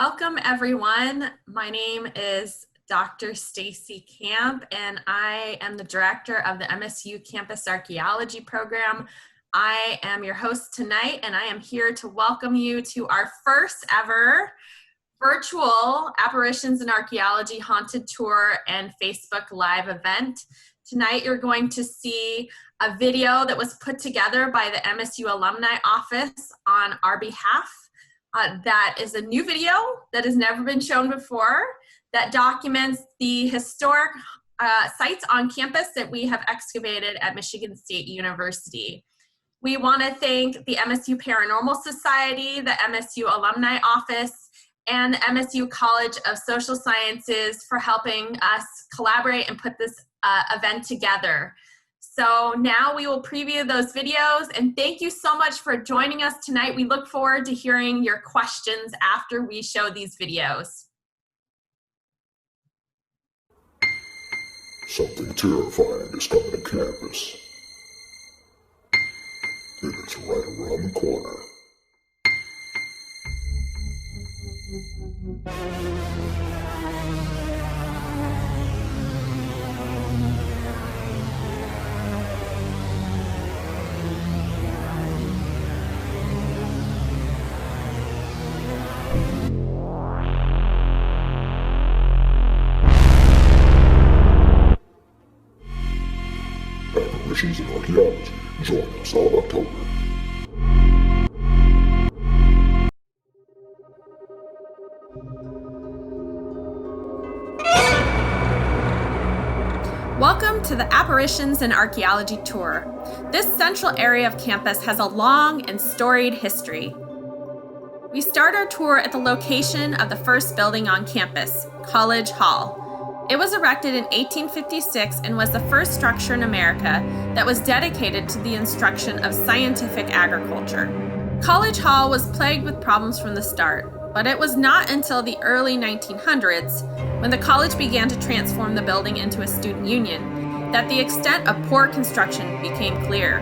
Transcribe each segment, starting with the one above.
Welcome everyone. My name is Dr. Stacy Camp and I am the director of the MSU Campus Archaeology program. I am your host tonight and I am here to welcome you to our first ever virtual Apparitions in Archaeology Haunted Tour and Facebook Live event. Tonight you're going to see a video that was put together by the MSU Alumni Office on our behalf. That is a new video that has never been shown before that documents the historic sites on campus that we have excavated at Michigan State University. We want to thank the MSU Paranormal Society, the MSU Alumni Office, and the MSU College of Social Sciences for helping us collaborate and put this event together. So now we will preview those videos, and thank you so much for joining us tonight. We look forward to hearing your questions after we show these videos. Something terrifying is coming to campus. And it's right around the corner. Apparitions Archaeology. Join us all October. Welcome to the Apparitions in Archaeology Tour. This central area of campus has a long and storied history. We start our tour at the location of the first building on campus, College Hall. It was erected in 1856 and was the first structure in America that was dedicated to the instruction of scientific agriculture. College Hall was plagued with problems from the start, but it was not until the early 1900s, when the college began to transform the building into a student union, that the extent of poor construction became clear.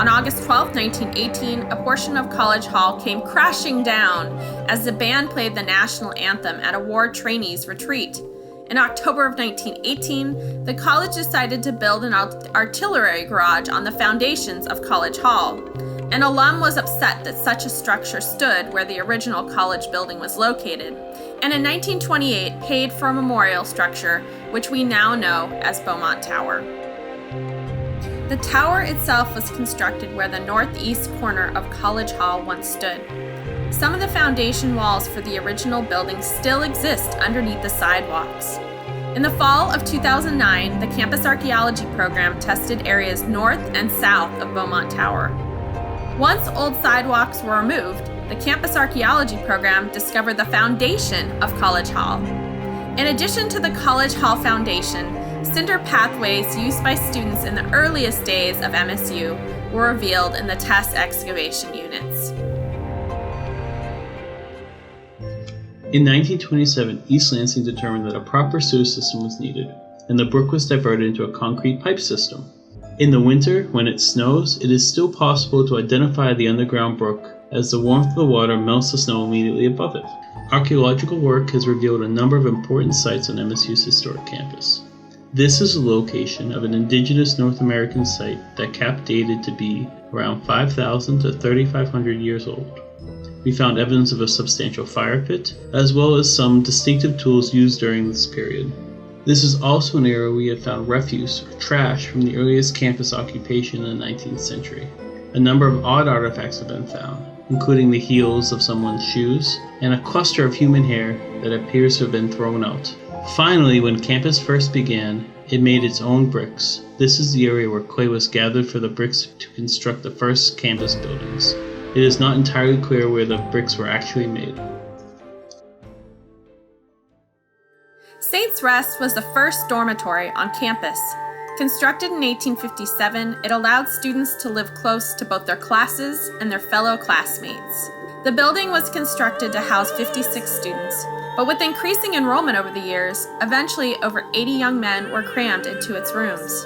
On August 12, 1918, a portion of College Hall came crashing down as the band played the national anthem at a war trainees' retreat. In October of 1918, the college decided to build an artillery garage on the foundations of College Hall. An alum was upset that such a structure stood where the original college building was located, and in 1928 paid for a memorial structure, which we now know as Beaumont Tower. The tower itself was constructed where the northeast corner of College Hall once stood. Some of the foundation walls for the original building still exist underneath the sidewalks. In the fall of 2009, the Campus Archaeology program tested areas north and south of Beaumont Tower. Once old sidewalks were removed, the Campus Archaeology program discovered the foundation of College Hall. In addition to the College Hall foundation, cinder pathways used by students in the earliest days of MSU were revealed in the test excavation units. In 1927, East Lansing determined that a proper sewer system was needed, and the brook was diverted into a concrete pipe system. In the winter, when it snows, it is still possible to identify the underground brook, as the warmth of the water melts the snow immediately above it. Archaeological work has revealed a number of important sites on MSU's historic campus. This is the location of an indigenous North American site that Cap dated to be around 5,000 to 3,500 years old. We found evidence of a substantial fire pit, as well as some distinctive tools used during this period. This is also an area we have found refuse or trash from the earliest campus occupation in the 19th century. A number of odd artifacts have been found, including the heels of someone's shoes and a cluster of human hair that appears to have been thrown out. Finally, when campus first began, it made its own bricks. This is the area where clay was gathered for the bricks to construct the first campus buildings. It is not entirely clear where the bricks were actually made. Saints Rest was the first dormitory on campus. Constructed in 1857, it allowed students to live close to both their classes and their fellow classmates. The building was constructed to house 56 students, but with increasing enrollment over the years, eventually over 80 young men were crammed into its rooms.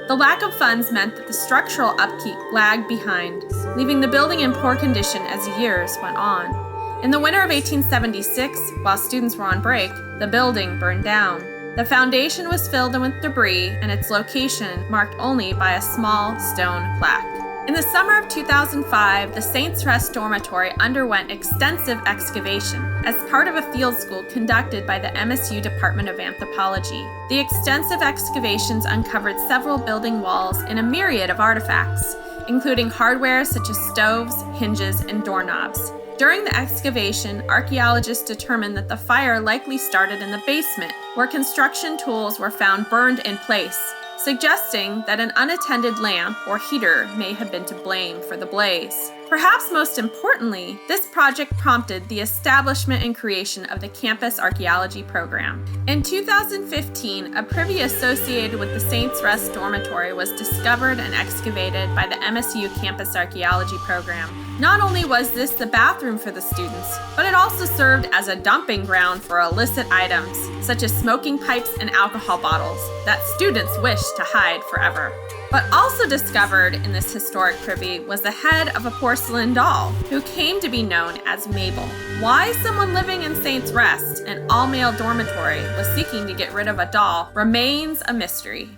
The lack of funds meant that the structural upkeep lagged behind, leaving the building in poor condition as the years went on. In the winter of 1876, while students were on break, the building burned down. The foundation was filled in with debris and its location marked only by a small stone plaque. In the summer of 2005, the Saints Rest Dormitory underwent extensive excavation as part of a field school conducted by the MSU Department of Anthropology. The extensive excavations uncovered several building walls and a myriad of artifacts, including hardware such as stoves, hinges, and doorknobs. During the excavation, archaeologists determined that the fire likely started in the basement, where construction tools were found burned in place, suggesting that an unattended lamp or heater may have been to blame for the blaze. Perhaps most importantly, this project prompted the establishment and creation of the Campus Archaeology program. In 2015, a privy associated with the Saints Rest Dormitory was discovered and excavated by the MSU Campus Archaeology program. Not only was this the bathroom for the students, but it also served as a dumping ground for illicit items, such as smoking pipes and alcohol bottles, that students wished to hide forever. But also discovered in this historic privy was the head of a porcelain doll, who came to be known as Mabel. Why someone living in Saints Rest, an all-male dormitory, was seeking to get rid of a doll remains a mystery.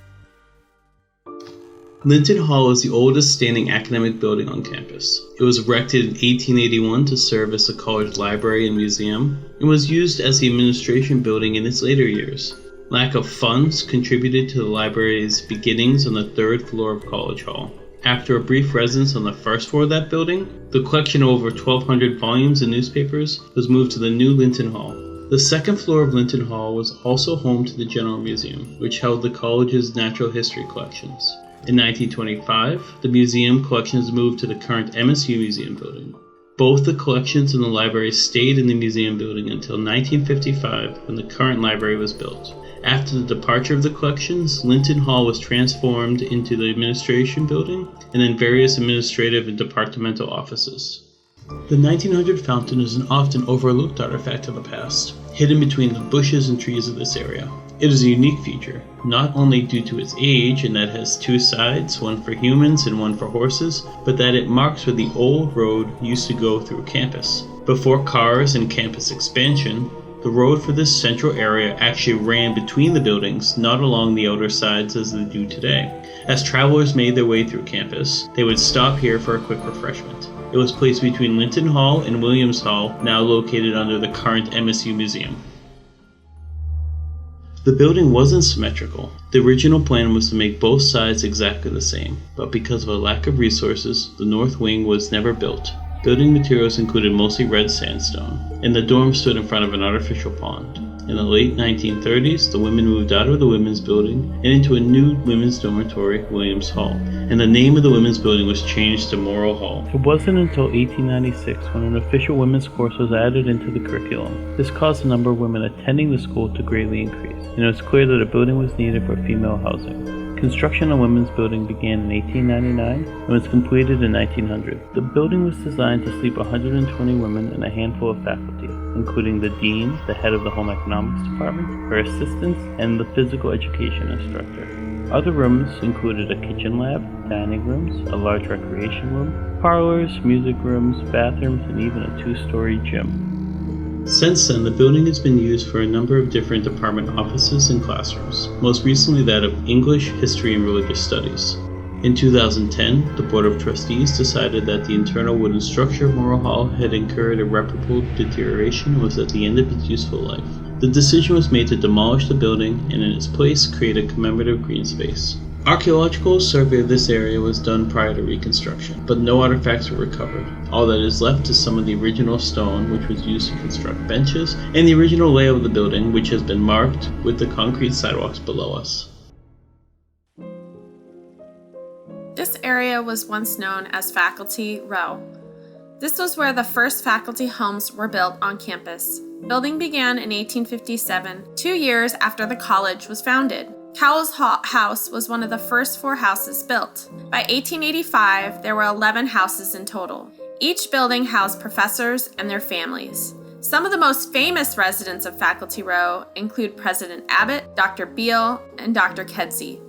Linton Hall is the oldest standing academic building on campus. It was erected in 1881 to serve as the college library and museum, and was used as the administration building in its later years. Lack of funds contributed to the library's beginnings on the third floor of College Hall. After a brief residence on the first floor of that building, the collection of over 1,200 volumes and newspapers was moved to the new Linton Hall. The second floor of Linton Hall was also home to the General Museum, which held the college's natural history collections. In 1925, the museum collections moved to the current MSU Museum building. Both the collections and the library stayed in the museum building until 1955, when the current library was built. After the departure of the collections, Linton Hall was transformed into the administration building and then various administrative and departmental offices. The 1900 fountain is an often overlooked artifact of the past, hidden between the bushes and trees of this area. It is a unique feature, not only due to its age in that it has two sides, one for humans and one for horses, but that it marks where the old road used to go through campus. Before cars and campus expansion, the road for this central area actually ran between the buildings, not along the outer sides as they do today. As travelers made their way through campus, they would stop here for a quick refreshment. It was placed between Linton Hall and Williams Hall, now located under the current MSU Museum. The building wasn't symmetrical. The original plan was to make both sides exactly the same, but because of a lack of resources, the north wing was never built. Building materials included mostly red sandstone, and the dorm stood in front of an artificial pond. In the late 1930s, the women moved out of the women's building and into a new women's dormitory, Williams Hall, and the name of the women's building was changed to Morrill Hall. It wasn't until 1896 when an official women's course was added into the curriculum. This caused the number of women attending the school to greatly increase, and it was clear that a building was needed for female housing. Construction on the women's building began in 1899 and was completed in 1900. The building was designed to sleep 120 women and a handful of faculty, including the dean, the head of the home economics department, her assistants, and the physical education instructor. Other rooms included a kitchen lab, dining rooms, a large recreation room, parlors, music rooms, bathrooms, and even a two-story gym. Since then, the building has been used for a number of different department offices and classrooms, most recently that of English, History, and Religious Studies. In 2010, the Board of Trustees decided that the internal wooden structure of Morrill Hall had incurred irreparable deterioration and was at the end of its useful life. The decision was made to demolish the building and in its place create a commemorative green space. Archaeological survey of this area was done prior to reconstruction, but no artifacts were recovered. All that is left is some of the original stone which was used to construct benches, and the original layout of the building, which has been marked with the concrete sidewalks below us. This area was once known as Faculty Row. This was where the first faculty homes were built on campus. Building began in 1857, 2 years after the college was founded. Cowles House was one of the first 4 houses built. By 1885, there were 11 houses in total. Each building housed professors and their families. Some of the most famous residents of Faculty Row include President Abbott, Dr. Beale, and Dr. Kedzie.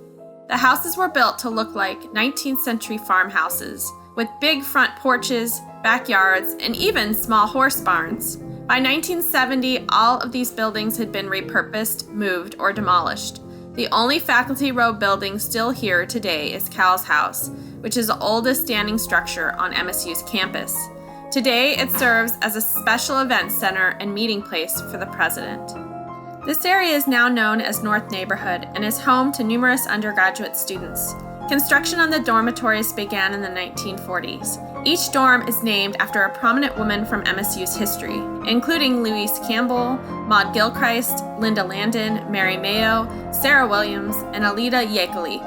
The houses were built to look like 19th century farmhouses, with big front porches, backyards, and even small horse barns. By 1970, all of these buildings had been repurposed, moved, or demolished. The only Faculty Row building still here today is Cal's House, which is the oldest standing structure on MSU's campus. Today, it serves as a special event center and meeting place for the president. This area is now known as North Neighborhood and is home to numerous undergraduate students. Construction on the dormitories began in the 1940s. Each dorm is named after a prominent woman from MSU's history, including Louise Campbell, Maud Gilchrist, Linda Landon, Mary Mayo, Sarah Williams, and Alida Yakely.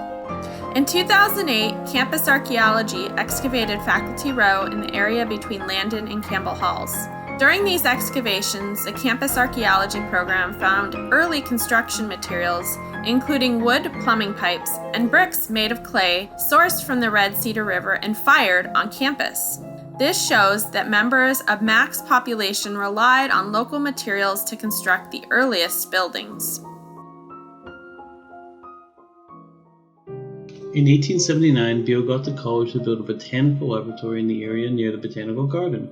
In 2008, Campus Archaeology excavated Faculty Row in the area between Landon and Campbell Halls. During these excavations, the Campus Archaeology program found early construction materials, including wood plumbing pipes and bricks made of clay sourced from the Red Cedar River and fired on campus. This shows that members of MAC's population relied on local materials to construct the earliest buildings. In 1879, Beale got the college to build a botanical laboratory in the area near the Botanical Garden.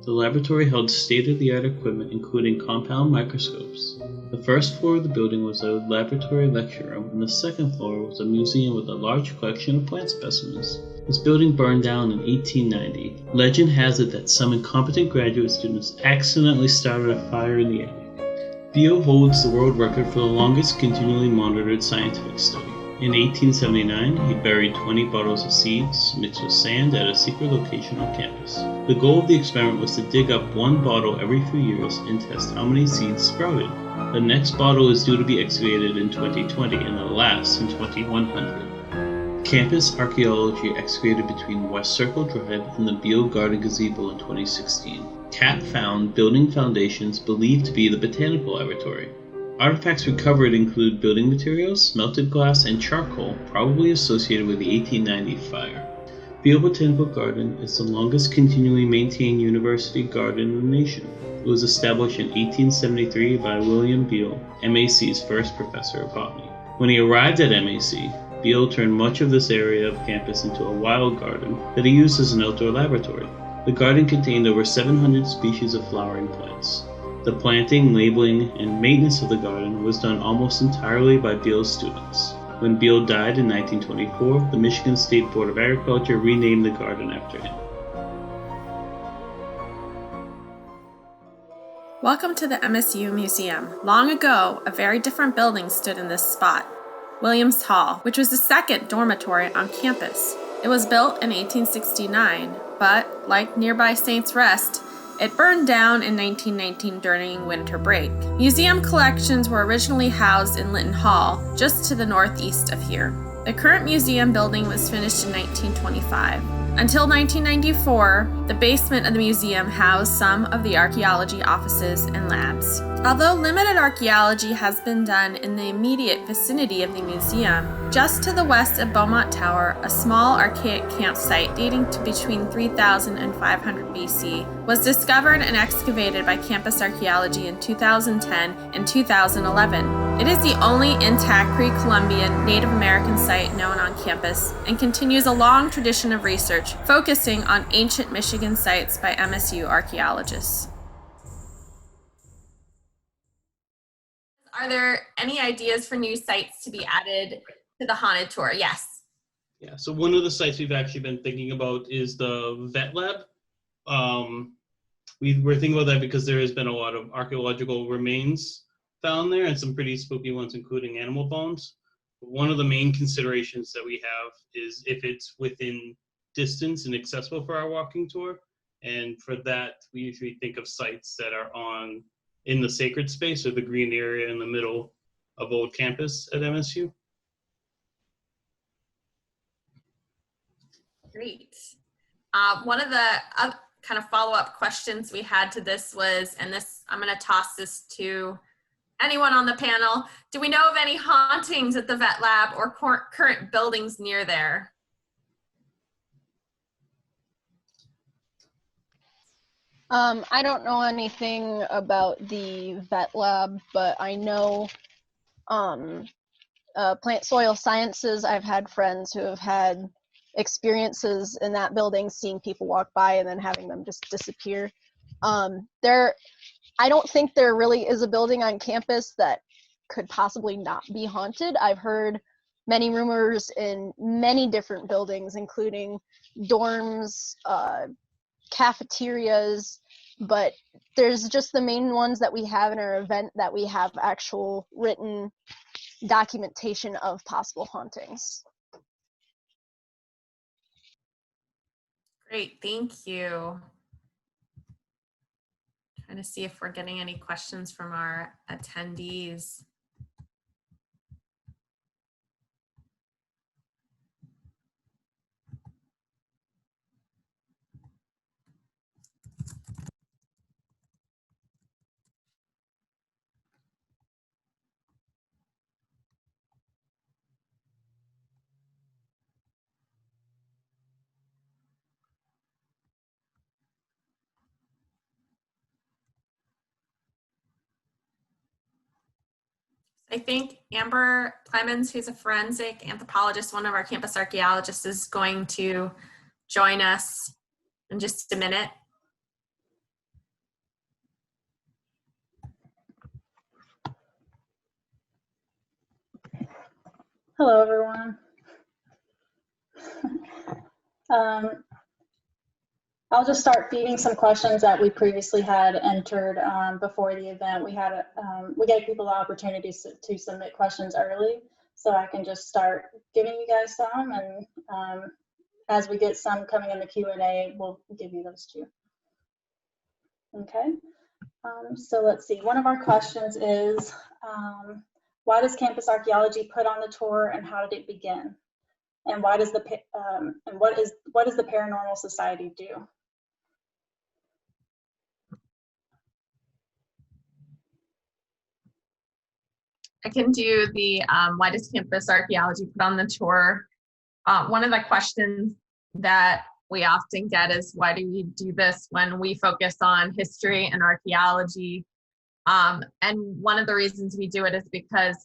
The laboratory held state-of-the-art equipment, including compound microscopes. The first floor of the building was a laboratory lecture room, and the second floor was a museum with a large collection of plant specimens. This building burned down in 1890. Legend has it that some incompetent graduate students accidentally started a fire in the attic. Beale holds the world record for the longest continually monitored scientific study. In 1879, he buried 20 bottles of seeds mixed with sand at a secret location on campus. The goal of the experiment was to dig up one bottle every few years and test how many seeds sprouted. The next bottle is due to be excavated in 2020 and the last in 2100. Campus Archaeology excavated between West Circle Drive and the Beale Garden Gazebo in 2016. CAP found building foundations believed to be the Botanical Laboratory. Artifacts recovered include building materials, melted glass, and charcoal, probably associated with the 1890 fire. Beale Botanical Garden is the longest continually maintained university garden in the nation. It was established in 1873 by William Beale, MAC's first professor of botany. When he arrived at MAC, Beale turned much of this area of campus into a wild garden that he used as an outdoor laboratory. The garden contained over 700 species of flowering plants. The planting, labeling, and maintenance of the garden was done almost entirely by Beale's students. When Beale died in 1924, the Michigan State Board of Agriculture renamed the garden after him. Welcome to the MSU Museum. Long ago, a very different building stood in this spot, Williams Hall, which was the second dormitory on campus. It was built in 1869, but, like nearby Saints Rest, it burned down in 1919 during winter break. Museum collections were originally housed in Linton Hall, just to the northeast of here. The current museum building was finished in 1925. Until 1994, the basement of the museum housed some of the archaeology offices and labs. Although limited archaeology has been done in the immediate vicinity of the museum, just to the west of Beaumont Tower, a small archaic campsite dating to between 3000 and 500 BC was discovered and excavated by Campus Archaeology in 2010 and 2011. It is the only intact pre-Columbian Native American site known on campus and continues a long tradition of research focusing on ancient Michigan sites by MSU archaeologists. Are there any ideas for new sites to be added to the haunted tour? Yes. Yeah, so one of the sites we've actually been thinking about is the vet lab. We're thinking about that because there has been a lot of archaeological remains found there and some pretty spooky ones, including animal bones. One of the main considerations that we have is if it's within distance and accessible for our walking tour. And for that, we usually think of sites that are in the sacred space or the green area in the middle of old campus at MSU. Great. One of the kind of follow-up questions we had to this was, and this I'm going to toss this to anyone on the panel. Do we know of any hauntings at the vet lab or current buildings near there? I don't know anything about the vet lab, but I know plant soil sciences. I've had friends who have had experiences in that building, seeing people walk by and then having them just disappear. I don't think there really is a building on campus that could possibly not be haunted. I've heard many rumors in many different buildings, including dorms, cafeterias, but there's just the main ones that we have in our event that we have actual written documentation of possible hauntings. Great, thank you. Trying to see if we're getting any questions from our attendees. I think Amber Clemens, who's a forensic anthropologist, one of our campus archaeologists, is going to join us in just a minute. Hello, everyone. I'll just start feeding some questions that we previously had entered before the event. We gave people the opportunity to submit questions early, so I can just start giving you guys some, and as we get some coming in the Q&A, we'll give you those too. Okay, so let's see. One of our questions is, why does campus archaeology put on the tour, and how did it begin? And why does what does the Paranormal Society do? I can do the why does campus archaeology put on the tour? One of the questions that we often get is, why do we do this when we focus on history and archaeology? And one of the reasons we do it is because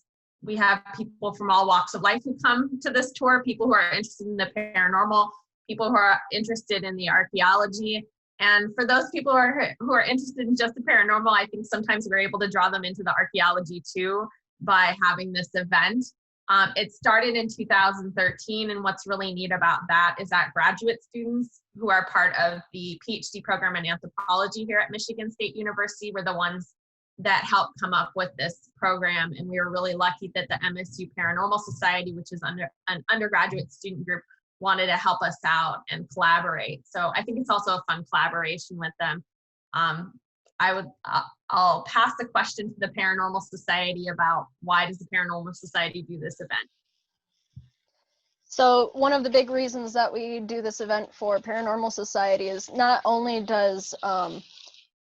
we have people from all walks of life who come to this tour, people who are interested in the paranormal, people who are interested in the archaeology. And for those people who are interested in just the paranormal, I think sometimes we're able to draw them into the archaeology too by having this event. It started in 2013, and what's really neat about that is that graduate students who are part of the PhD program in anthropology here at Michigan State University were the ones that helped come up with this program. And we were really lucky that the MSU Paranormal Society, which is an undergraduate student group, wanted to help us out and collaborate. So I think it's also a fun collaboration with them. I'll pass the question to the Paranormal Society about why does the Paranormal Society do this event? So one of the big reasons that we do this event for Paranormal Society is not only does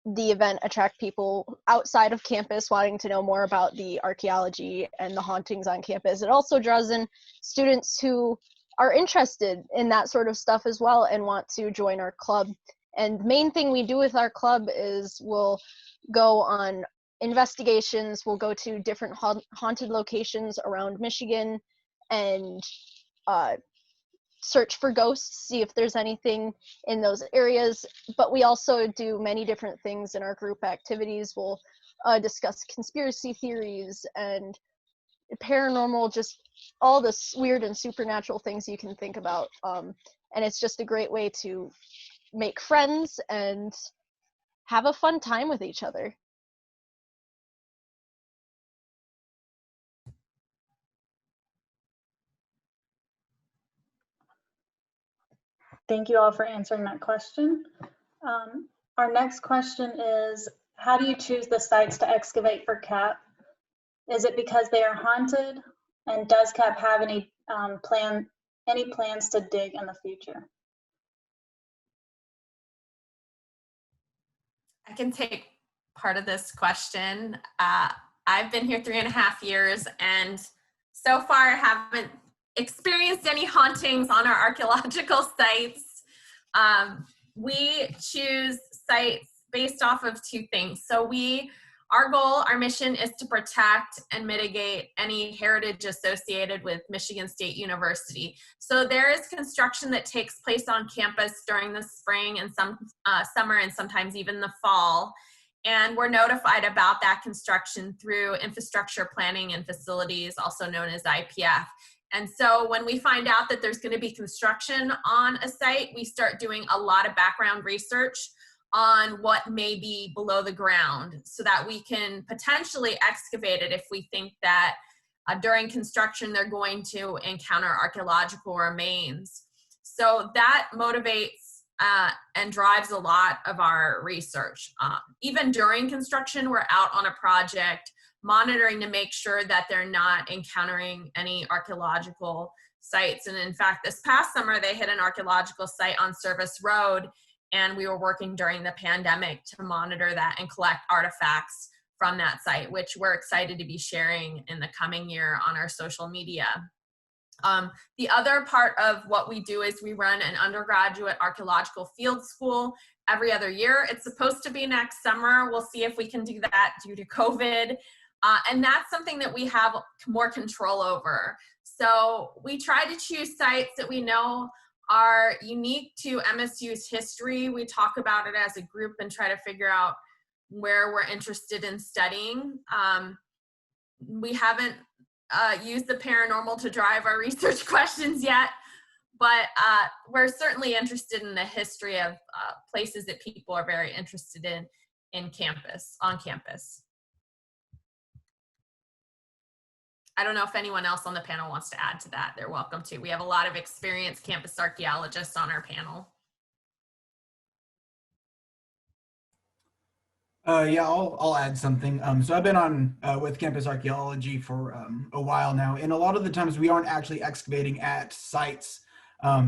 the event attract people outside of campus wanting to know more about the archaeology and the hauntings on campus, it also draws in students who are interested in that sort of stuff as well and want to join our club. And the main thing we do with our club is we'll go on investigations, we'll go to different haunted locations around Michigan and search for ghosts, see if there's anything in those areas. But we also do many different things in our group activities. We'll discuss conspiracy theories and paranormal, just all the weird and supernatural things you can think about. And it's just a great way to make friends and have a fun time with each other. Thank you all for answering that question. Our next question is, how do you choose the sites to excavate for CAP? Is it because they are haunted? And does CAP have any plans to dig in the future? I can take part of this question. I've been here 3.5 years, and so far I haven't experienced any hauntings on our archaeological sites. We choose sites based off of two things. So we Our goal, our mission is to protect and mitigate any heritage associated with Michigan State University. So there is construction that takes place on campus during the spring and some summer and sometimes even the fall. And we're notified about that construction through infrastructure planning and facilities, also known as IPF. And so when we find out that there's going to be construction on a site, we start doing a lot of background research on what may be below the ground so that we can potentially excavate it if we think that during construction they're going to encounter archaeological remains. So that motivates and drives a lot of our research. Even during construction, we're out on a project monitoring to make sure that they're not encountering any archaeological sites. And in fact, this past summer, they hit an archaeological site on Service Road, and we were working during the pandemic to monitor that and collect artifacts from that site, which we're excited to be sharing in the coming year on our social media. The other part of what we do is we run an undergraduate archaeological field school every other year. It's supposed to be next summer. We'll see if we can do that due to COVID. And that's something that we have more control over. So we try to choose sites that we know are unique to MSU's history. We talk about it as a group and try to figure out where we're interested in studying. We haven't used the paranormal to drive our research questions yet, but we're certainly interested in the history of places that people are very interested in on campus. I don't know if anyone else on the panel wants to add to that. They're welcome to. We have a lot of experienced campus archaeologists on our panel. Yeah, I'll add something. So I've been on with Campus Archaeology for a while now, and a lot of the times we aren't actually excavating at sites.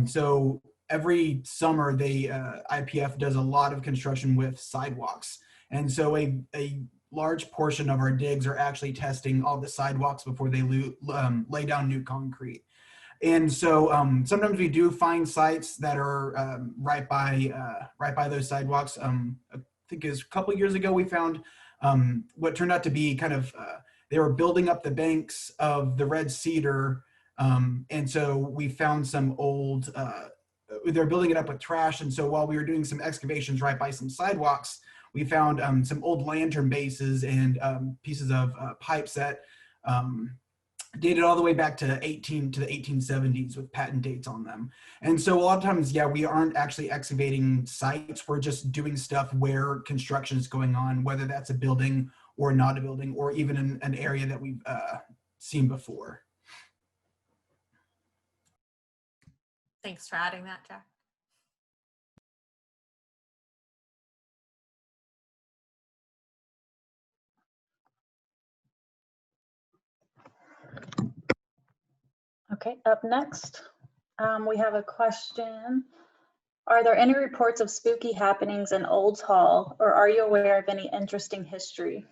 So every summer, IPF does a lot of construction with sidewalks, and so a large portion of our digs are actually testing all the sidewalks before they lay down new concrete. And so sometimes we do find sites that are right by those sidewalks. I think it was a couple of years ago we found what turned out to be kind of they were building up the banks of the Red Cedar, and so we found some old. They're building it up with trash, and so while we were doing some excavations right by some sidewalks, we found some old lantern bases and pieces of pipes that dated all the way back to the 1870s with patent dates on them. And so a lot of times, yeah, we aren't actually excavating sites. We're just doing stuff where construction is going on, whether that's a building or not a building, or even in an area that we've seen before. Thanks for adding that, Jack. Okay, up next, we have a question. Are there any reports of spooky happenings in Olds Hall, or are you aware of any interesting history?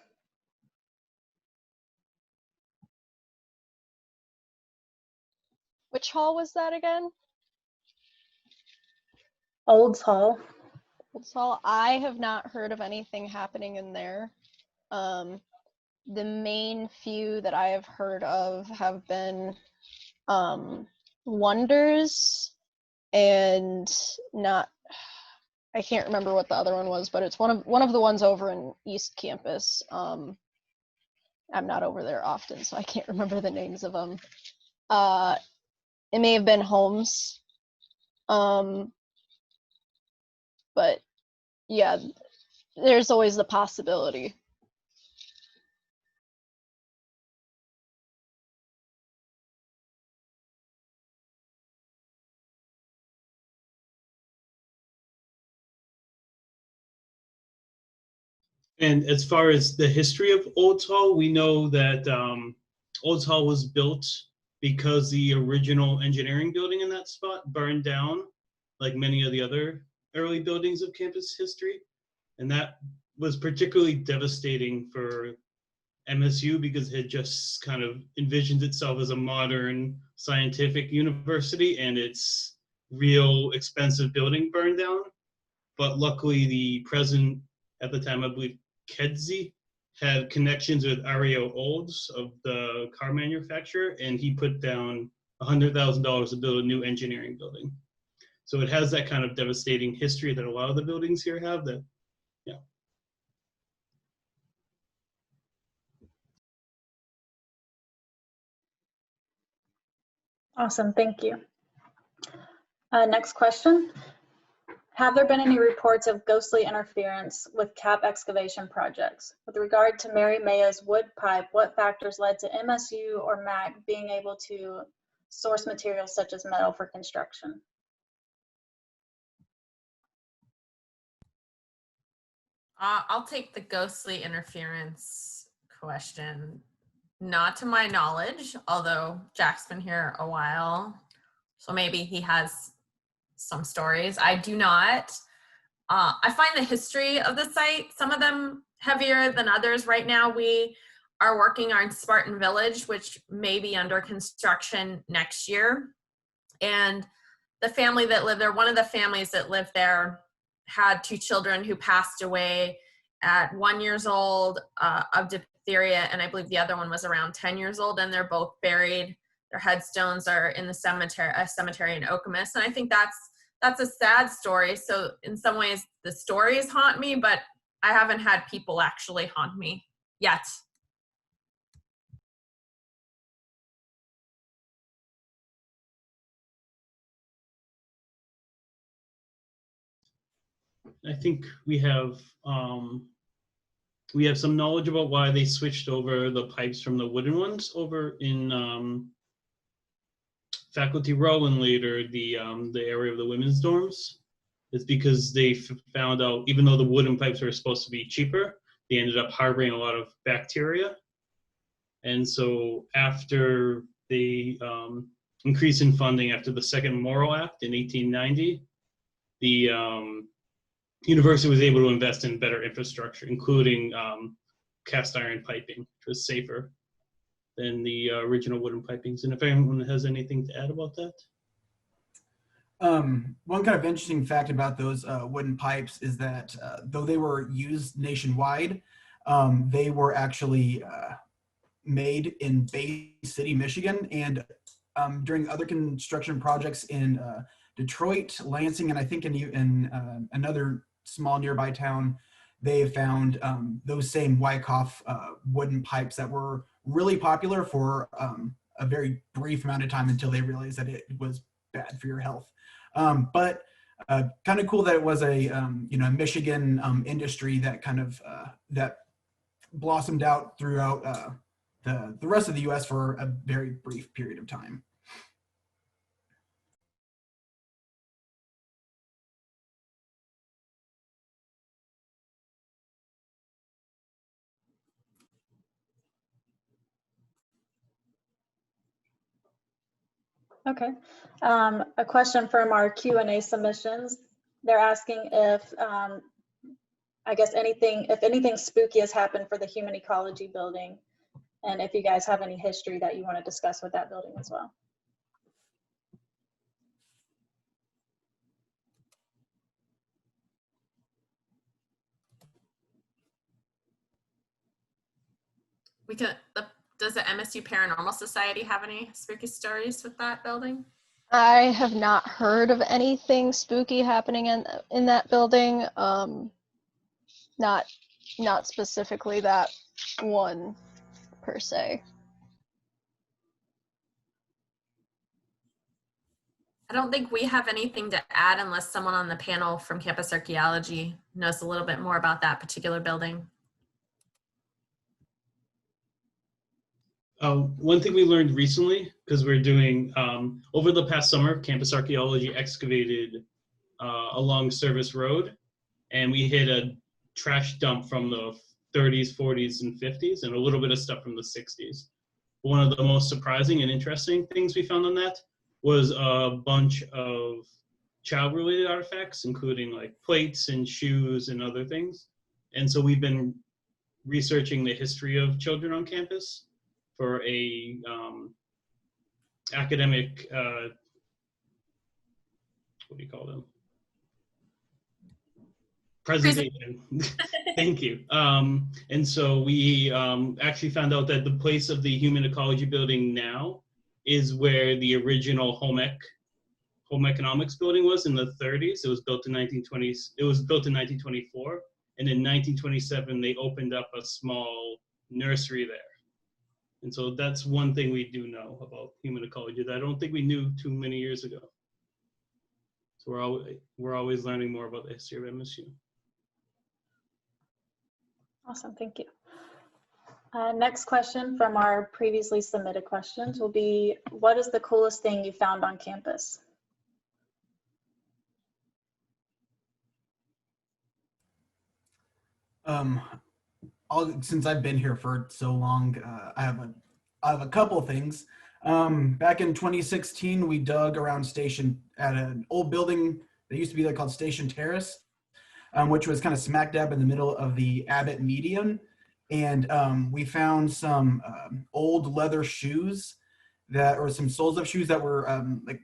Which hall was that again? Olds Hall. Olds Hall. I have not heard of anything happening in there. The main few that I have heard of have been wonders and I can't remember what the other one was, but it's one of the ones over in East Campus. I'm not over there often, so I can't remember the names of them. It may have been Holmes, but yeah, there's always the possibility. And as far as the history of Olds Hall, we know that Olds Hall was built because the original engineering building in that spot burned down, like many of the other early buildings of campus history. And that was particularly devastating for MSU because it had just kind of envisioned itself as a modern scientific university, and its real expensive building burned down. But luckily the president at the time, I believe Kedzie, had connections with Ario Olds of the car manufacturer, and he put down $100,000 to build a new engineering building. So it has that kind of devastating history that a lot of the buildings here have. That, yeah. Awesome, thank you. Next question. Have there been any reports of ghostly interference with cap excavation projects? With regard to Mary Maya's wood pipe, what factors led to MSU or MAC being able to source materials such as metal for construction? I'll take the ghostly interference question. Not to my knowledge, although Jack's been here a while, so maybe he has some stories. I do not. I find the history of the site, some of them heavier than others. Right now, we are working on Spartan Village, which may be under construction next year. And the family that lived there, one of the families that lived there had 2 children who passed away at 1 year old of diphtheria, and I believe the other one was around 10 years old, and they're both buried. Their headstones are in the cemetery, a cemetery in Okemos, and I think that's a sad story. So in some ways, the stories haunt me, but I haven't had people actually haunt me yet. I think we have some knowledge about why they switched over the pipes from the wooden ones over in Faculty Row and later the area of the women's dorms. It's because they found out, even though the wooden pipes were supposed to be cheaper, they ended up harboring a lot of bacteria. And so after the increase in funding after the Second Morrill Act in 1890, the university was able to invest in better infrastructure, including cast iron piping, which was safer than the original wooden pipings. And if anyone has anything to add about that. One kind of interesting fact about those wooden pipes is that though they were used nationwide, they were actually made in Bay City, Michigan, and during other construction projects in Detroit, Lansing, and I think in another small nearby town, they found those same Wyckoff wooden pipes that were really popular for a very brief amount of time until they realized that it was bad for your health. But kind of cool that it was a Michigan industry that kind of that blossomed out throughout the rest of the U.S. for a very brief period of time. Okay. A question from our Q&A submissions. They're asking if, I guess if anything spooky has happened for the Human Ecology building, and if you guys have any history that you want to discuss with that building as well. Does the MSU Paranormal Society have any spooky stories with that building? I have not heard of anything spooky happening in that building. Not specifically that one per se. I don't think we have anything to add unless someone on the panel from Campus Archaeology knows a little bit more about that particular building. One thing we learned recently, because we're doing, over the past summer, Campus Archaeology excavated along Service Road, and we hit a trash dump from the 30s, 40s, and 50s, and a little bit of stuff from the 60s. One of the most surprising and interesting things we found on that was a bunch of child-related artifacts, including like plates and shoes and other things. And so we've been researching the history of children on campus for a academic, what do you call them? Presentation. Thank you. And so we actually found out that the place of the human ecology building now is where the original home economics building was in the 30s. It was built in 1920s. It was built in 1924, and in 1927 they opened up a small nursery there. And so that's one thing we do know about human ecology that I don't think we knew too many years ago. So we're always learning more about the history of MSU. Awesome, thank you. Next question from our previously submitted questions will be, what is the coolest thing you found on campus? Since I've been here for so long, I have a couple of things. Back in 2016, we dug around at an old building that used to be there called Station Terrace, which was kind of smack dab in the middle of the Abbott median. And we found some old leather shoes or some soles of shoes that were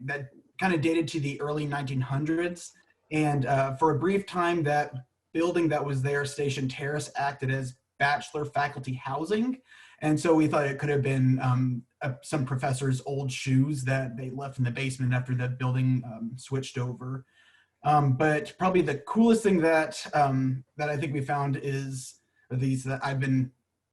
that kind of dated to the early 1900s. And for a brief time, that building that was there, Station Terrace, acted as bachelor faculty housing. And so we thought it could have been some professors' old shoes that they left in the basement after the building switched over. But probably the coolest thing that I think we found is, or these that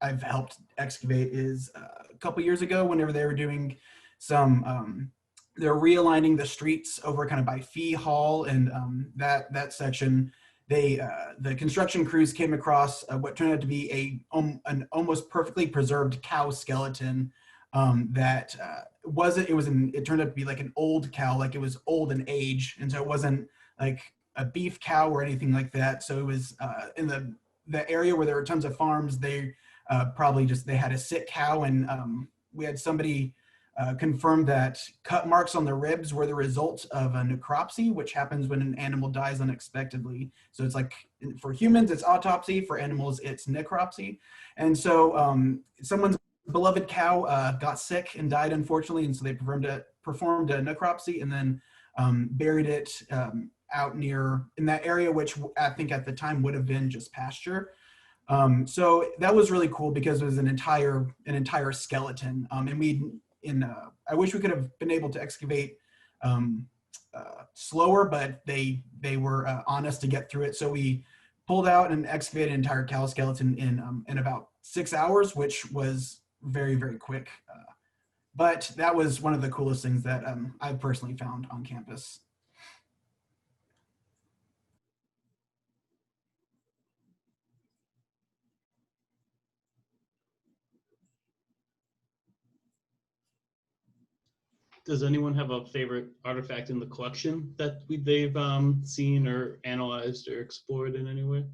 I've helped excavate, is a couple years ago, whenever they were doing some, they're realigning the streets over kind of by Fee Hall and that section. The construction crews came across what turned out to be an almost perfectly preserved cow skeleton that it turned out to be like an old cow, like it was old in age, and so it wasn't like a beef cow or anything like that. So it was in the area where there were tons of farms. They they had a sick cow, and we had somebody confirmed that cut marks on the ribs were the result of a necropsy, which happens when an animal dies unexpectedly. So it's like, for humans, it's autopsy. For animals, it's necropsy. And so someone's beloved cow got sick and died, unfortunately. And so they performed a necropsy and then buried it out in that area, which I think at the time would have been just pasture. So that was really cool because it was an entire skeleton. And I wish we could have been able to excavate slower, but they were honest to get through it. So we pulled out and excavated an entire cow skeleton in about 6 hours, which was very, very quick. But that was one of the coolest things that I've personally found on campus. Does anyone have a favorite artifact in the collection that they've seen or analyzed or explored in any way?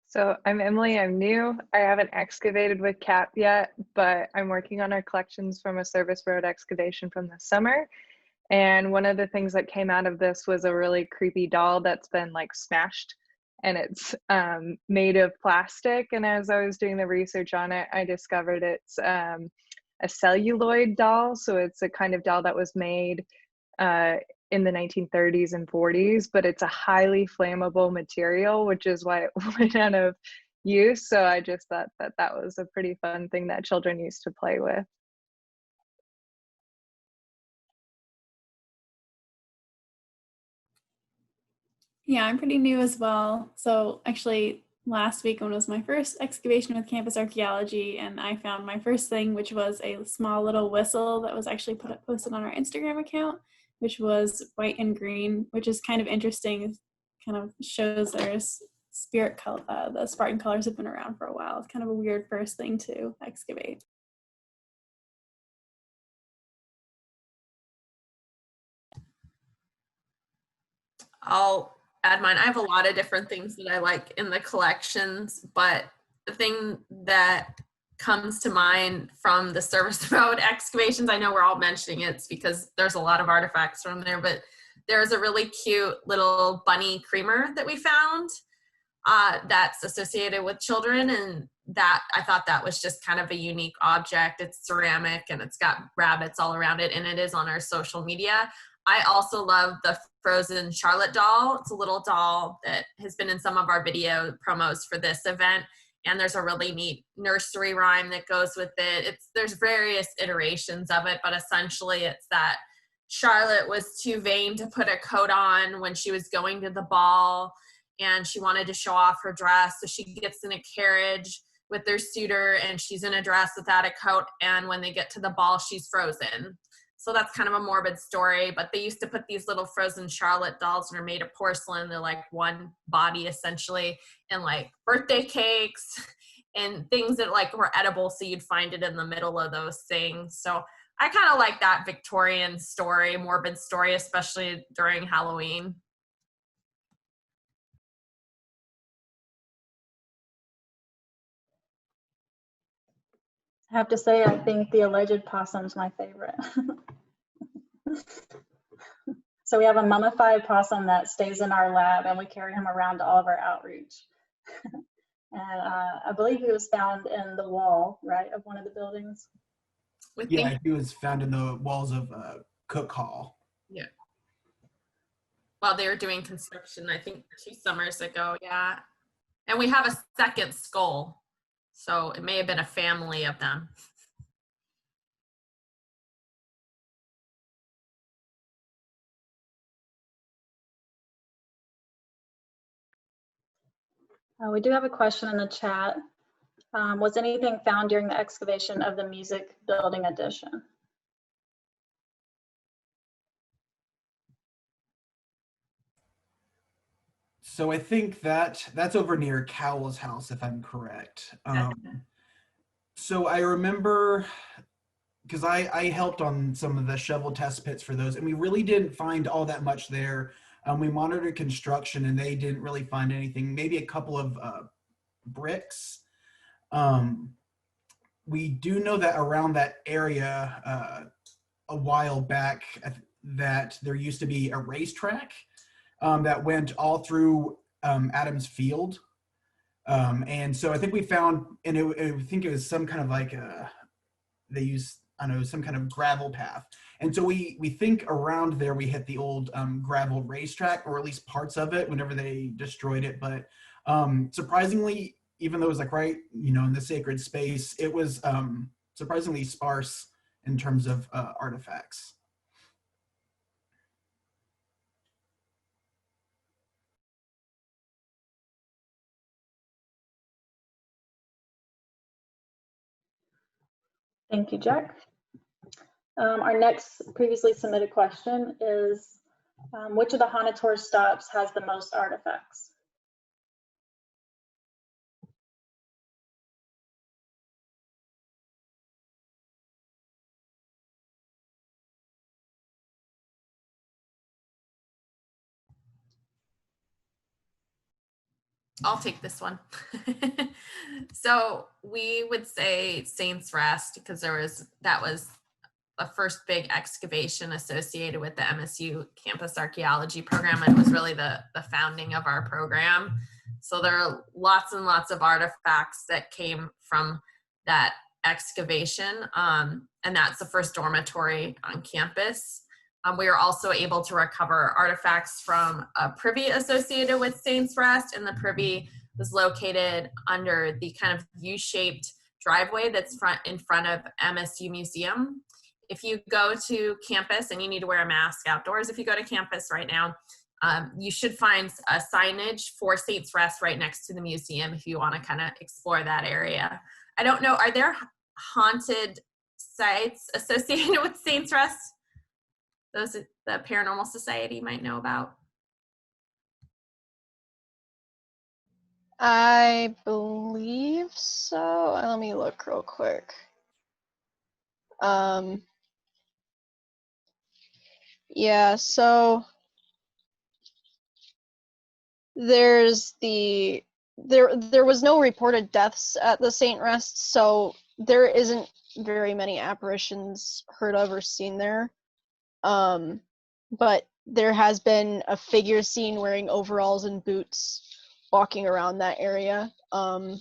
So I'm Emily, I'm new. I haven't excavated with CAP yet, but I'm working on our collections from a service road excavation from the summer. And one of the things that came out of this was a really creepy doll that's been like smashed, and it's made of plastic. And as I was doing the research on it, I discovered it's a celluloid doll. So it's a kind of doll that was made in the 1930s and 40s, but it's a highly flammable material, which is why it went out of use. So I just thought that was a pretty fun thing that children used to play with. Yeah, I'm pretty new as well. So actually last week was my first excavation with Campus Archaeology, and I found my first thing, which was a small little whistle that was actually posted on our Instagram account, which was white and green, which is kind of interesting. It kind of shows there's spirit color, the Spartan colors have been around for a while. It's kind of a weird first thing to excavate. I'll add mine. I have a lot of different things that I like in the collections, but the thing that comes to mind from the service road excavations, I know we're all mentioning it's because there's a lot of artifacts from there, but there's a really cute little bunny creamer that we found that's associated with children, and that I thought that was just kind of a unique object. It's ceramic and it's got rabbits all around it, and it is on our social media. I also love the frozen Charlotte doll. It's a little doll that has been in some of our video promos for this event. And there's a really neat nursery rhyme that goes with it. There's various iterations of it, but essentially it's that Charlotte was too vain to put a coat on when she was going to the ball, and she wanted to show off her dress. So she gets in a carriage with their suitor, and she's in a dress without a coat. And when they get to the ball, she's frozen. So that's kind of a morbid story, but they used to put these little frozen Charlotte dolls that are made of porcelain. They're like one body essentially, and like birthday cakes and things that like were edible. So you'd find it in the middle of those things. So I kind of like that Victorian story, morbid story, especially during Halloween. I have to say, I think the alleged possum's my favorite. So we have a mummified possum that stays in our lab, and we carry him around to all of our outreach. And I believe he was found in the wall, right, of one of the buildings. Yeah, he was found in the walls of Cook Hall. Yeah. While they were doing construction, I think 2 summers ago, yeah. And we have a second skull, so it may have been a family of them. We do have a question in the chat. Was anything found during the excavation of the music building addition? So I think that's over near Cowell's house, if I'm correct. So I remember, because I helped on some of the shovel test pits for those, and we really didn't find all that much there. We monitored construction, and they didn't really find anything, maybe a couple of bricks. We do know that around that area a while back that there used to be a racetrack that went all through Adams Field. And so I think we found, and I think it was some kind of like they used, I don't know, some kind of gravel path. And so we think around there we hit the old gravel racetrack, or at least parts of it whenever they destroyed it. But surprisingly, even though it was like right, in the sacred space, it was surprisingly sparse in terms of artifacts. Thank you, Jack. Our next previously submitted question is, which of the haunted tour stops has the most artifacts? I'll take this one. So we would say Saints Rest, because that was the first big excavation associated with the MSU Campus Archaeology program. It was really the founding of our program. So there are lots and lots of artifacts that came from that excavation. And that's the first dormitory on campus. We were also able to recover artifacts from a privy associated with Saints Rest, and the privy was located under the kind of U-shaped driveway that's in front of MSU Museum. If you go to campus, and you need to wear a mask outdoors if you go to campus right now, you should find a signage for Saints Rest right next to the museum if you want to kind of explore that area. I don't know, are there haunted sites associated with Saints Rest? Those the Paranormal Society might know about? I believe so. Let me look real quick. Yeah, so there was no reported deaths at the Saint Rest, so there isn't very many apparitions heard of or seen there. But there has been a figure seen wearing overalls and boots walking around that area. Other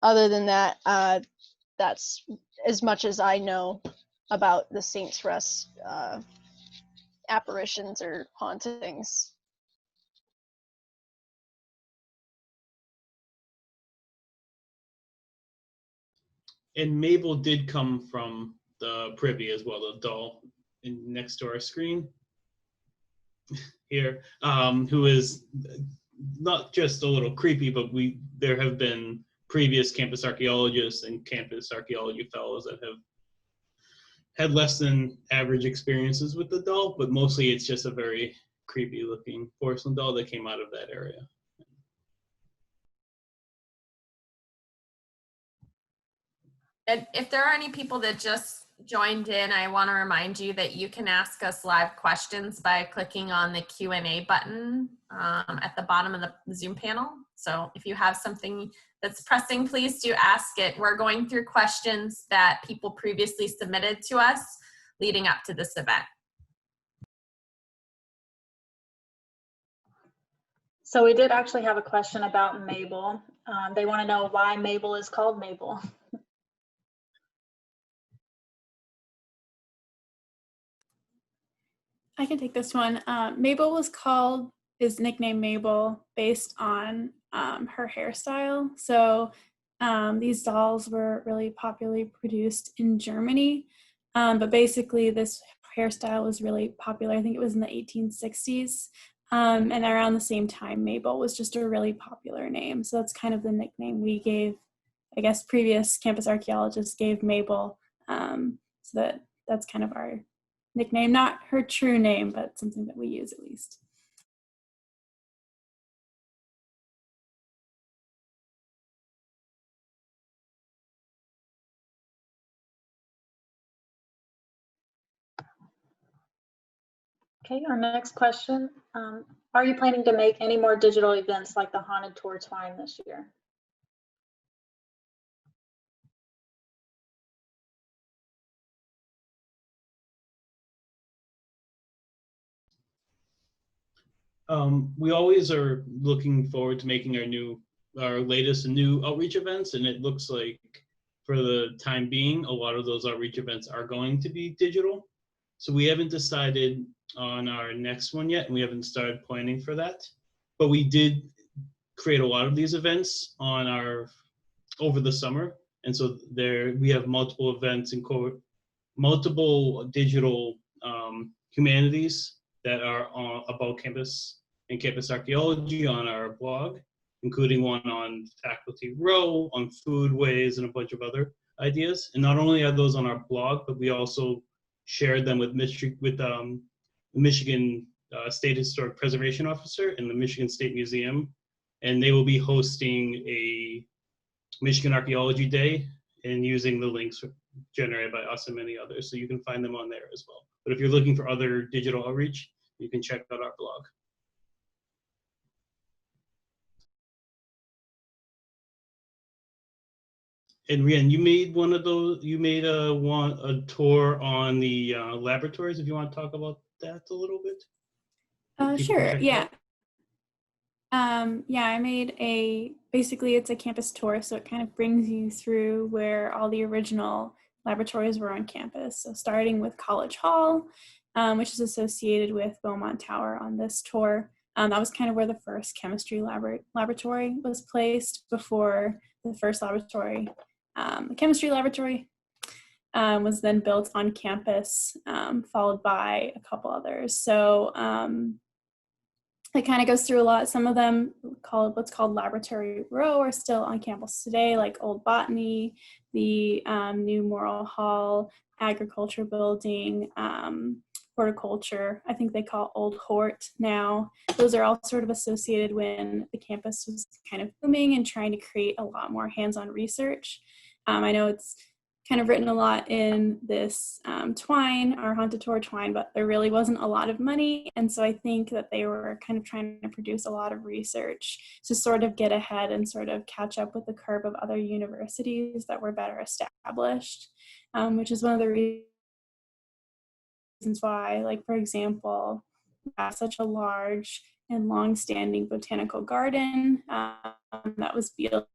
than that, that's as much as I know about the Saints Rest apparitions or hauntings. And Mabel did come from the privy as well, the doll next to our screen here, who is not just a little creepy, but there have been previous campus archaeologists and campus archaeology fellows that have had less than average experiences with the doll, but mostly it's just a very creepy looking porcelain doll that came out of that area. And if there are any people that just joined in, I want to remind you that you can ask us live questions by clicking on the Q&A button at the bottom of the Zoom panel. So if you have something that's pressing, please do ask it. We're going through questions that people previously submitted to us leading up to this event. So we did actually have a question about Mabel. They want to know why Mabel is called Mabel. I can take this one. Mabel is nicknamed Mabel based on her hairstyle. So these dolls were really popularly produced in Germany, but basically this hairstyle was really popular. I think it was in the 1860s, and around the same time, Mabel was just a really popular name. So that's kind of the nickname we gave, I guess, previous campus archaeologists gave Mabel. So that's kind of our nickname, not her true name, but something that we use at least. Okay, our next question. Are you planning to make any more digital events like the Haunted Tour Twine this year? We always are looking forward to making our latest and new outreach events, and it looks like for the time being, a lot of those outreach events are going to be digital. So we haven't decided on our next one yet, and we haven't started planning for that. But we did create a lot of these events over the summer, and so we have multiple events and multiple digital humanities that are about campus and campus archaeology on our blog, including one on Faculty Row, on foodways, and a bunch of other ideas. And not only are those on our blog, but we also shared them with the Michigan State Historic Preservation Officer and the Michigan State Museum. And they will be hosting a Michigan Archaeology Day and using the links generated by us and many others. So you can find them on there as well. But if you're looking for other digital outreach, you can check out our blog. And Rian, you made one of those. You made a tour on the laboratories. If you want to talk about that a little bit. Sure. Yeah. I made basically it's a campus tour, so it kind of brings you through where all the original laboratories were on campus. So starting with College Hall, which is associated with Beaumont Tower on this tour. That was kind of where the first chemistry laboratory was placed before the first laboratory. The chemistry laboratory was then built on campus, followed by a couple others. So it kind of goes through a lot. Some of them what's called Laboratory Row are still on campus today, like Old Botany, the new Morrill Hall, Agriculture Building, Horticulture. I think they call Old Hort now. Those are all sort of associated when the campus was kind of booming and trying to create a lot more hands-on research. I know it's kind of written a lot in this Twine, our Haunted Tour Twine, but there really wasn't a lot of money. And so I think that they were kind of trying to produce a lot of research to sort of get ahead and sort of catch up with the curve of other universities that were better established, which is one of the reasons why, like, for example, we have such a large and long-standing botanical garden that was built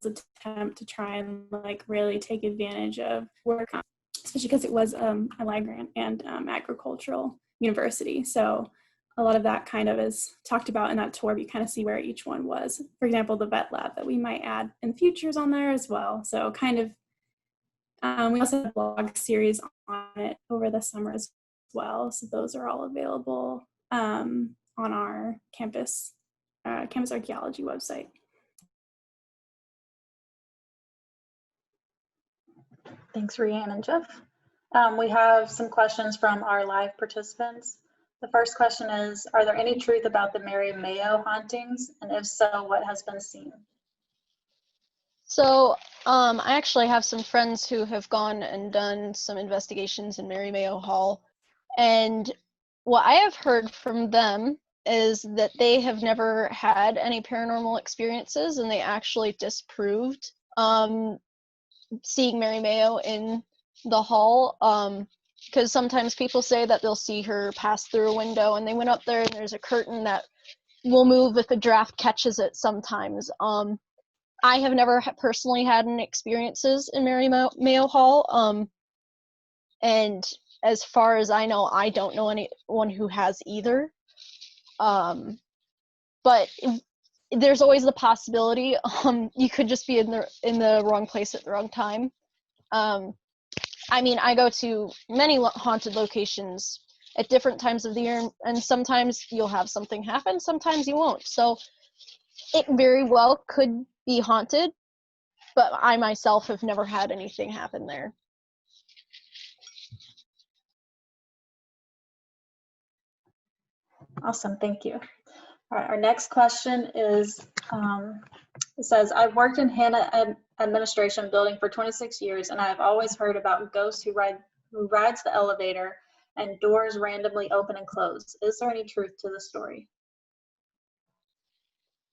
attempt to try and like really take advantage of work, especially because it was a land grant and agricultural university. So a lot of that kind of is talked about in that tour, but you kind of see where each one was. For example, the vet lab that we might add in the futures on there as well. So kind of, we also have a blog series on it over the summer as well. So those are all available on our campus archaeology website. Thanks, Rhiannon and Jeff. We have some questions from our live participants. The first question is, are there any truth about the Mary Mayo hauntings? And if so, what has been seen? So I actually have some friends who have gone and done some investigations in Mary Mayo Hall. And what I have heard from them is that they have never had any paranormal experiences, and they actually disproved seeing Mary Mayo in the hall. Because sometimes people say that they'll see her pass through a window, and they went up there and there's a curtain that will move if a draft catches it sometimes. I have never personally had any experiences in Mary Mayo Hall, and as far as I know, I don't know anyone who has either. But there's always the possibility. You could just be in the wrong place at the wrong time. I mean, I go to many haunted locations at different times of the year, and sometimes you'll have something happen, sometimes you won't. So it very well could be haunted, but I myself have never had anything happen there. Awesome, thank you. All right, our next question is, it says, I've worked in Hannah administration building for 26 years, and I've always heard about ghosts who rides the elevator and doors randomly open and close. Is there any truth to the story?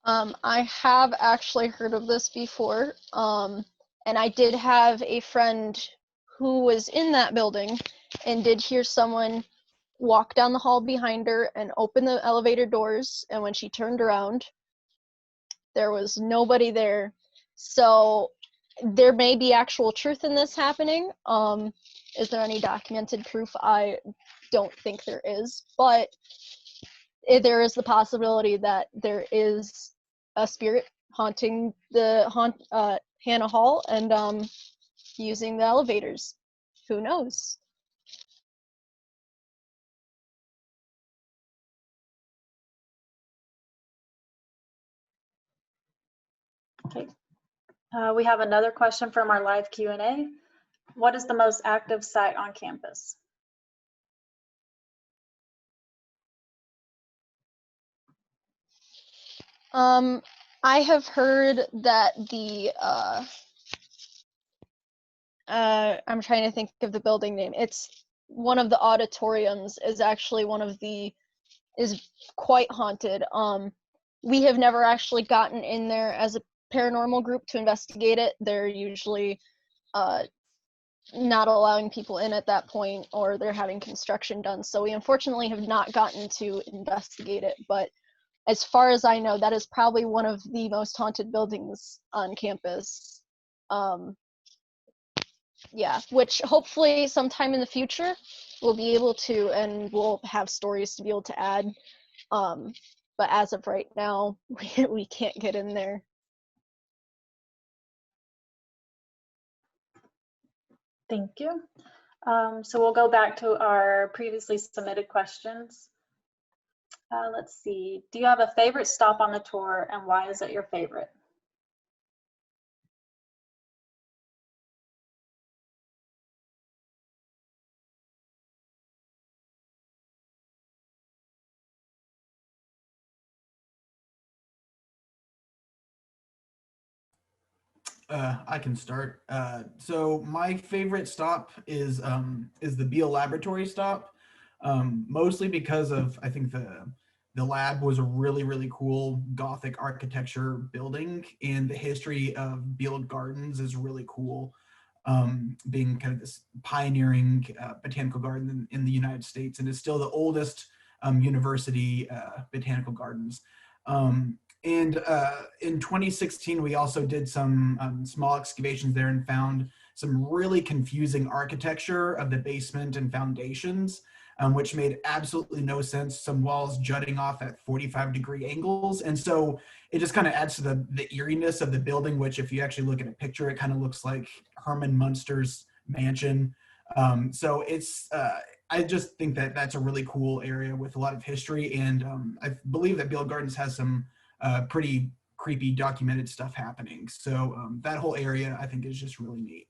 I have actually heard of this before, and I did have a friend who was in that building and did hear someone walk down the hall behind her and open the elevator doors, and when she turned around, there was nobody there. So there may be actual truth in this happening. Is there any documented proof? I don't think there is, but there is the possibility that there is a spirit haunting the Hannah Hall and using the elevators. Who knows? Okay. We have another question from our live Q&A. What is the most active site on campus? I have heard that the I'm trying to think of the building name. It's one of the auditoriums is actually is quite haunted. We have never actually gotten in there as a paranormal group to investigate it. They're usually not allowing people in at that point, or they're having construction done. So we unfortunately have not gotten to investigate it, but as far as I know, that is probably one of the most haunted buildings on campus. Yeah, which hopefully sometime in the future we'll be able to, and we'll have stories to be able to add. But as of right now, we can't get in there. Thank you. So we'll go back to our previously submitted questions. Let's see. Do you have a favorite stop on the tour, and why is it your favorite? I can start. So my favorite stop is the Beale Laboratory stop, mostly because of, I think the lab was a really cool Gothic architecture building, and the history of Beale Gardens is really cool, being kind of this pioneering botanical garden in the United States, and is still the oldest university botanical gardens. And in 2016, we also did some small excavations there and found some really confusing architecture of the basement and foundations. which made absolutely no sense. Some walls jutting off at 45-degree angles. And so it just kind of adds to the eeriness of the building, which if you actually look at a picture, it kind of looks like Herman Munster's mansion. So it's, I just think that that's a really cool area with a lot of history. And I believe that Beale Gardens has some pretty creepy documented stuff happening. So that whole area I think is just really neat.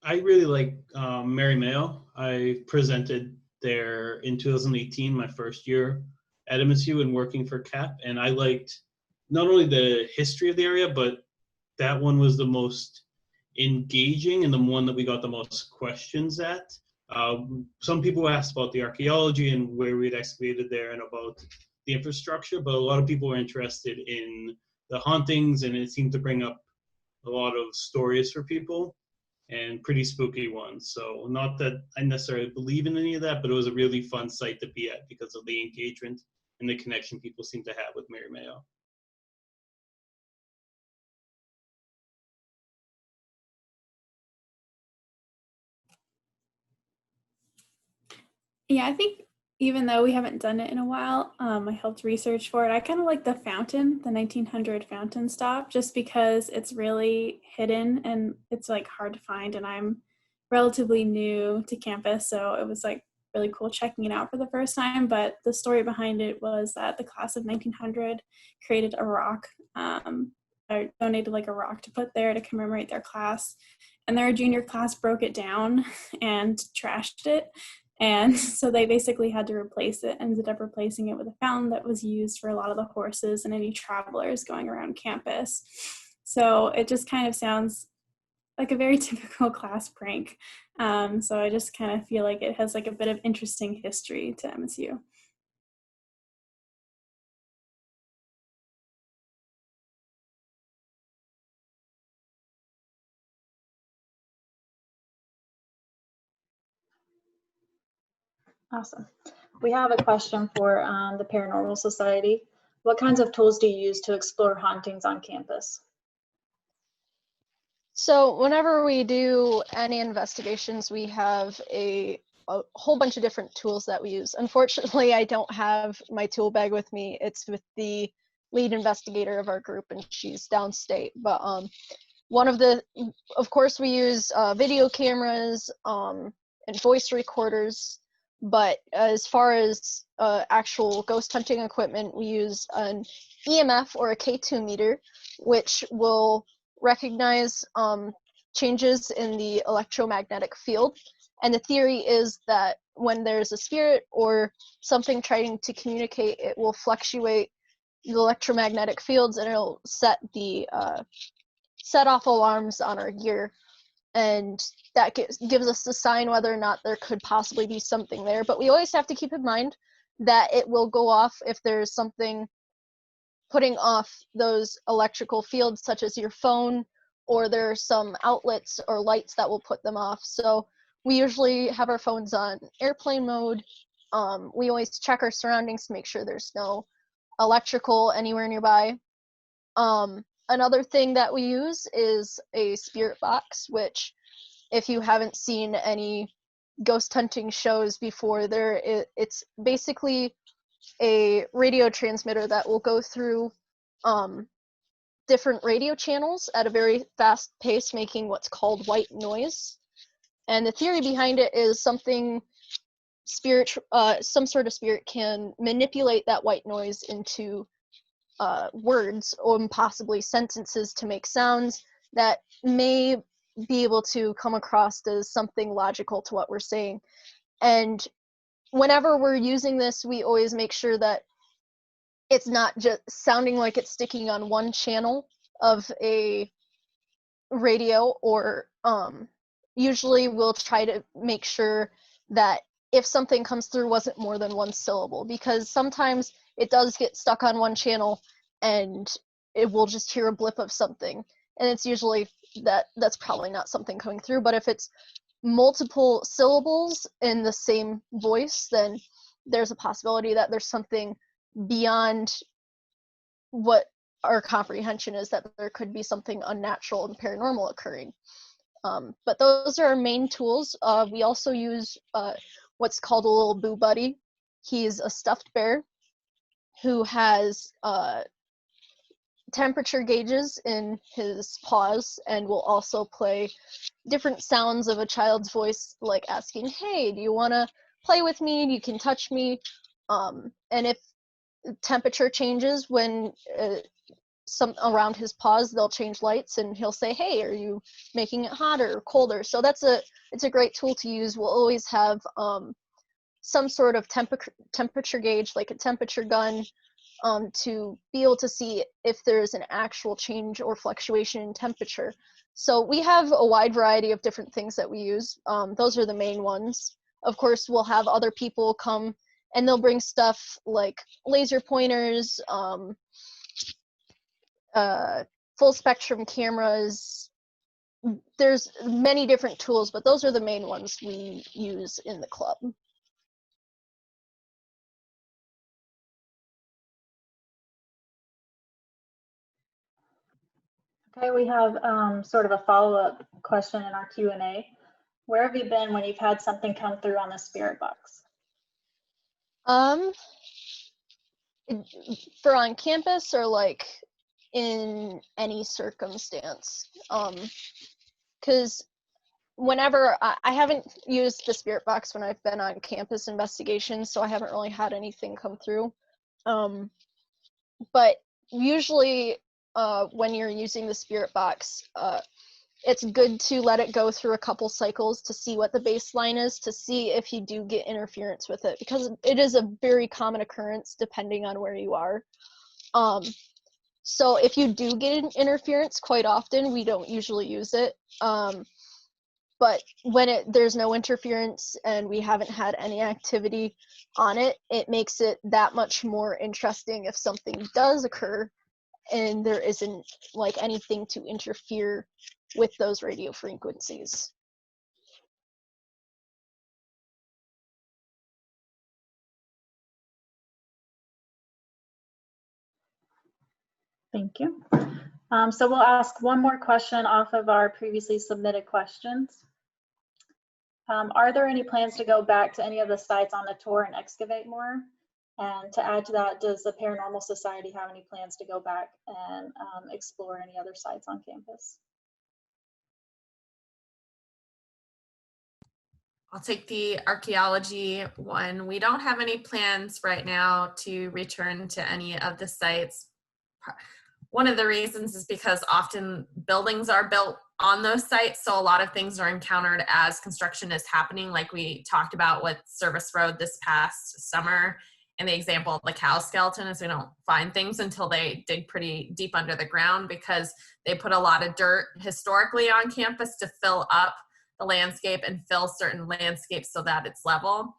I really like Mary Mayo. I presented there in 2018, my first year at MSU and working for CAP, and I liked not only the history of the area, but that one was the most engaging and the one that we got the most questions at. Some people asked about the archaeology and where we'd excavated there and about the infrastructure, but a lot of people were interested in the hauntings, and it seemed to bring up a lot of stories for people and pretty spooky ones. So not that I necessarily believe in any of that, but it was a really fun site to be at because of the engagement and the connection people seem to have with Mary Mayo. Yeah, I think even though we haven't done it in a while, I helped research for it. I kind of like the fountain, the 1900 fountain stop, just because it's really hidden and it's like hard to find. And I'm relatively new to campus, so it was like really cool checking it out for the first time. But the story behind it was that the class of 1900 created a rock, or donated like a rock to put there to commemorate their class. And their junior class broke it down and trashed it. And so they basically had to replace it, ended up replacing it with a fountain that was used for a lot of the horses and any travelers going around campus. So it just kind of sounds like a very typical class prank. So I just kind of feel like it has like a bit of interesting history to MSU. Awesome. We have a question for the Paranormal Society. What kinds of tools do you use to explore hauntings on campus? So whenever we do any investigations, we have a whole bunch of different tools that we use. Unfortunately, I don't have my tool bag with me. It's with the lead investigator of our group, and she's downstate. But of course, we use video cameras and voice recorders. But as far as actual ghost hunting equipment, we use an EMF or a K2 meter, which will recognize changes in the electromagnetic field. And the theory is that when there's a spirit or something trying to communicate, it will fluctuate the electromagnetic fields and it'll set off alarms on our gear. And that gives us the sign whether or not there could possibly be something there. But we always have to keep in mind that it will go off if there's something putting off those electrical fields, such as your phone, or there are some outlets or lights that will put them off. So we usually have our phones on airplane mode. We always check our surroundings to make sure there's no electrical anywhere nearby. Another thing that we use is a spirit box, which if you haven't seen any ghost hunting shows before, it's basically a radio transmitter that will go through different radio channels at a very fast pace, making what's called white noise. And the theory behind it is some sort of spirit can manipulate that white noise into words or possibly sentences to make sounds that may be able to come across as something logical to what we're saying. And whenever we're using this, we always make sure that it's not just sounding like it's sticking on one channel of a radio, or usually we'll try to make sure that if something comes through wasn't more than one syllable, because sometimes it does get stuck on one channel and it will just hear a blip of something, and it's usually that's probably not something coming through. But if it's multiple syllables in the same voice, then there's a possibility that there's something beyond what our comprehension is that there could be something unnatural and paranormal occurring. But those are our main tools. We also use what's called a little boo buddy. He's a stuffed bear who has temperature gauges in his paws and will also play different sounds of a child's voice, like asking, hey, do you want to play with me? You can touch me. And if temperature changes when some around his paws, they'll change lights and he'll say, hey, are you making it hotter or colder? So it's a great tool to use. We'll always have some sort of temperature gauge, like a temperature gun, to be able to see if there's an actual change or fluctuation in temperature. So we have a wide variety of different things that we use. Those are the main ones. Of course, we'll have other people come and they'll bring stuff like laser pointers, full spectrum cameras. There's many different tools, but those are the main ones we use in the club. Okay, we have sort of a follow-up question in our Q&A. Where have you been when you've had something come through on the spirit box? For on campus or like in any circumstance? Because whenever I haven't used the spirit box when I've been on campus investigations, so I haven't really had anything come through. But usually when you're using the spirit box, it's good to let it go through a couple cycles to see what the baseline is, to see if you do get interference with it, because it is a very common occurrence depending on where you are. So if you do get an interference, quite often we don't usually use it. But when there's no interference and we haven't had any activity on it, it makes it that much more interesting if something does occur and there isn't like anything to interfere with those radio frequencies. Thank you. So we'll ask one more question off of our previously submitted questions. Are there any plans to go back to any of the sites on the tour and excavate more? And to add to that, does the Paranormal Society have any plans to go back and explore any other sites on campus? I'll take the archaeology one. We don't have any plans right now to return to any of the sites. One of the reasons is because often buildings are built on those sites, so a lot of things are encountered as construction is happening, like we talked about with Service Road this past summer. And the example of the cow skeleton is we don't find things until they dig pretty deep under the ground, because they put a lot of dirt historically on campus to fill up the landscape and fill certain landscapes so that it's level.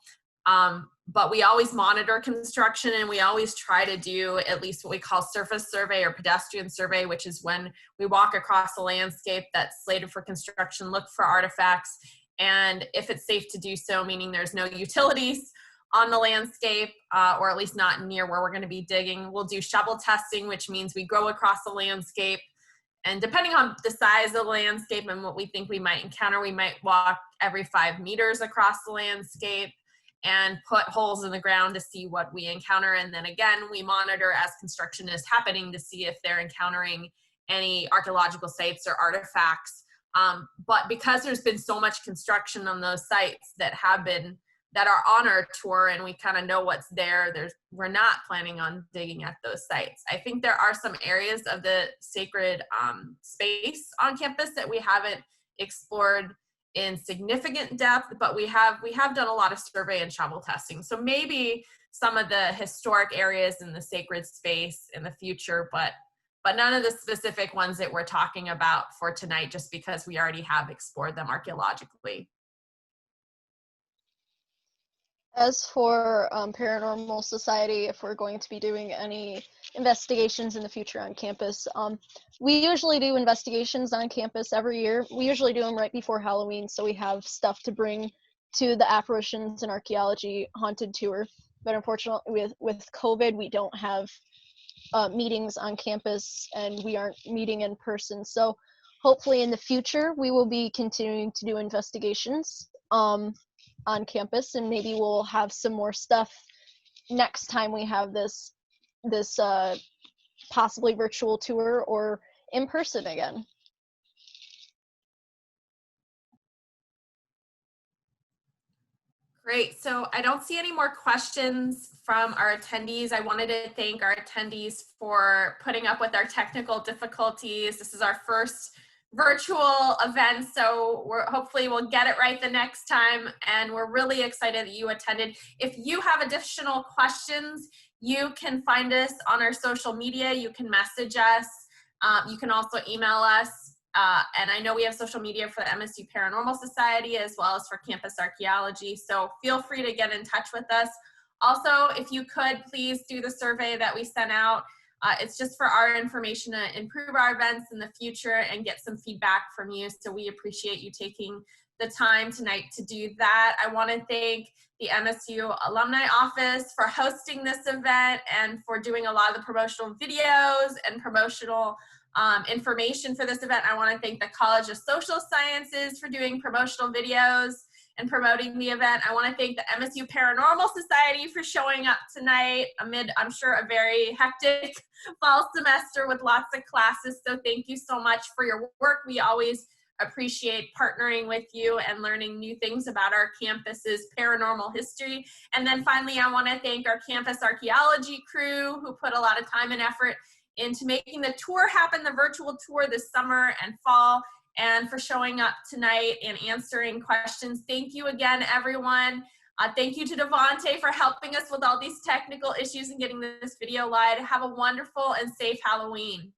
But we always monitor construction, and we always try to do at least what we call surface survey or pedestrian survey, which is when we walk across a landscape that's slated for construction, look for artifacts, and if it's safe to do so, meaning there's no utilities on the landscape, or at least not near where we're going to be digging, we'll do shovel testing, which means we go across the landscape. And depending on the size of the landscape and what we think we might encounter, we might walk every 5 meters across the landscape and put holes in the ground to see what we encounter. And then again, we monitor as construction is happening to see if they're encountering any archaeological sites or artifacts. But because there's been so much construction on those sites that are on our tour and we kind of know what's there, we're not planning on digging at those sites. I think there are some areas of the sacred space on campus that we haven't explored in significant depth, but we have done a lot of survey and shovel testing. So maybe some of the historic areas in the sacred space in the future, but none of the specific ones that we're talking about for tonight, just because we already have explored them archaeologically. As for Paranormal Society, if we're going to be doing any investigations in the future on campus, we usually do investigations on campus every year. We usually do them right before Halloween, so we have stuff to bring to the Apparitions Archaeology haunted tour. But unfortunately, with COVID, we don't have meetings on campus and we aren't meeting in person. So hopefully in the future, we will be continuing to do investigations on campus, and maybe we'll have some more stuff next time we have this possibly virtual tour or in person again. Great. So I don't see any more questions from our attendees. I wanted to thank our attendees for putting up with our technical difficulties. This is our first virtual event, so hopefully we'll get it right the next time, and we're really excited that you attended. If you have additional questions, you can find us on our social media. You can message us. You can also email us. And I know we have social media for the MSU Paranormal Society as well as for Campus Archaeology, so feel free to get in touch with us. Also, if you could, please do the survey that we sent out. It's just for our information to improve our events in the future and get some feedback from you, so we appreciate you taking the time tonight to do that. I want to thank the MSU Alumni Office for hosting this event and for doing a lot of the promotional videos and promotional information for this event. I want to thank the College of Social Sciences for doing promotional videos and promoting the event. I want to thank the MSU Paranormal Society for showing up tonight amid, I'm sure, a very hectic fall semester with lots of classes. So thank you so much for your work. We always appreciate partnering with you and learning new things about our campus's paranormal history. And then finally, I want to thank our campus archaeology crew who put a lot of time and effort into making the tour happen, the virtual tour this summer and fall, and for showing up tonight and answering questions. Thank you again, everyone. Thank you to Devontae for helping us with all these technical issues and getting this video live. Have a wonderful and safe Halloween.